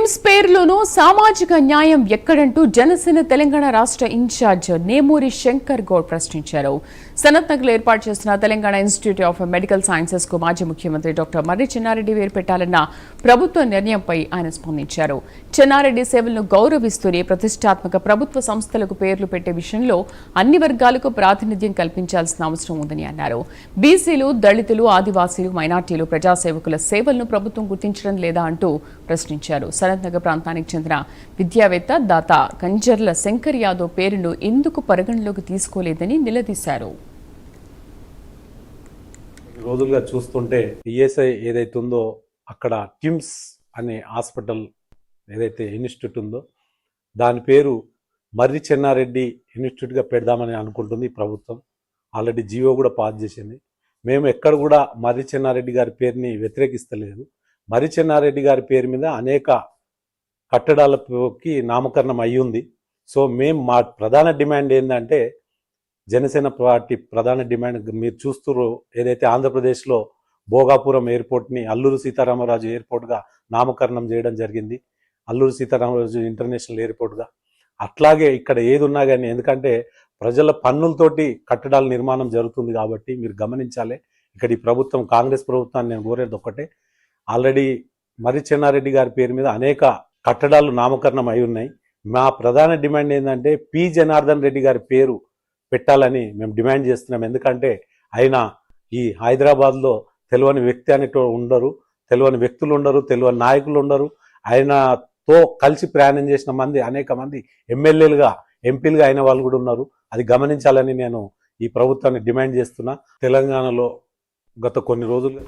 TIMS పేరులోనూ సామాజిక న్యాయం ఎక్కడంటూ జనసేన తెలంగాణ రాష్ట్ర ఇన్ఛార్జ్ నేమూరి శంకర్ గౌడ్ ప్రశ్నించారు. సనత్ నగర్ ఏర్పాటు చేసిన Telangana institute of medical sciences కు మాజీ ముఖ్యమంత్రి డాక్టర్ మర్రి చెన్నారెడ్డి పేరు పెట్టాలన్న ప్రభుత్వ నిర్ణయంపై ఆయన స్పందించారు. చెన్నారెడ్డి సేవలను గౌరవిస్తూనే ప్రతిష్టాత్మక ప్రభుత్వ సంస్థలకు పేర్లు పెట్టే విషయంలో అన్ని వర్గాలకు ప్రాతినిధ్యం కల్పించాల్సిన అవసరం ఉందని అన్నారు. బీసీలు, దళితులు, ఆదివాసీలు, మైనార్టీలు, ప్రజాసేవకుల సేవలను ప్రభుత్వం గుర్తించడం లేదా అంటూ ప్రశ్నించారు. సనత్ నగర్ ప్రాంతానికి చెందిన విద్యావేత్త దాత కంజర్ల శంకర్ యాదవ్ పేరును ఎందుకు పరిగణలోకి తీసుకోలేదని నిలదీశారు. రోజులుగా చూస్తుంటే ఈఎస్ఐ ఏదైతే ఉందో అక్కడ టిమ్స్ అనే హాస్పిటల్ ఏదైతే ఇన్స్టిట్యూట్ ఉందో దాని పేరు మర్రి చెన్నారెడ్డి ఇన్స్టిట్యూట్గా పెడదామని అనుకుంటుంది ప్రభుత్వం. ఆల్రెడీ జీవో కూడా పాస్ చేసింది. మేము ఎక్కడ కూడా మర్రి చెన్నారెడ్డి గారి పేరుని వ్యతిరేకిస్తలేదు. మర్రి చెన్నారెడ్డి గారి పేరు మీద అనేక కట్టడాలకి నామకరణం అయ్యింది. సో మేము మా ప్రధాన డిమాండ్ ఏంటంటే జనసేన పార్టీ ప్రధాన డిమాండ్ మీరు చూస్తున్నారు ఏదైతే ఆంధ్రప్రదేశ్లో భోగాపురం ఎయిర్పోర్ట్ని అల్లూరు సీతారామరాజు ఎయిర్పోర్ట్గా నామకరణం చేయడం జరిగింది. అల్లూరు సీతారామరాజు ఇంటర్నేషనల్ ఎయిర్పోర్ట్గా. అట్లాగే ఇక్కడ ఏది ఉన్నా కానీ ఎందుకంటే ప్రజల పన్నులతోటి కట్టడాల నిర్మాణం జరుగుతుంది కాబట్టి మీరు గమనించాలి. ఇక్కడ ఈ ప్రభుత్వం కాంగ్రెస్ ప్రభుత్వాన్ని నేను కోరేది ఒక్కటే, ఆల్రెడీ మర్రి చెన్నారెడ్డి గారి పేరు మీద అనేక కట్టడాలు నామకరణం అయి ఉన్నాయి. మా ప్రధాన డిమాండ్ ఏంటంటే పి జనార్దన్ రెడ్డి గారి పేరు పెట్టాలని మేము డిమాండ్ చేస్తున్నాం. ఎందుకంటే ఆయన ఈ హైదరాబాద్లో తెలియని వ్యక్తి అనేటో ఉండరు, తెలియని వ్యక్తులు ఉండరు, తెలియని నాయకులు ఉండరు. ఆయనతో కలిసి ప్రయాణం చేసిన మంది అనేక మంది ఎమ్మెల్యేలుగా, ఎంపీలుగా అయిన వాళ్ళు కూడా ఉన్నారు. అది గమనించాలని నేను ఈ ప్రభుత్వాన్ని డిమాండ్ చేస్తున్నా. తెలంగాణలో గత కొన్ని రోజులు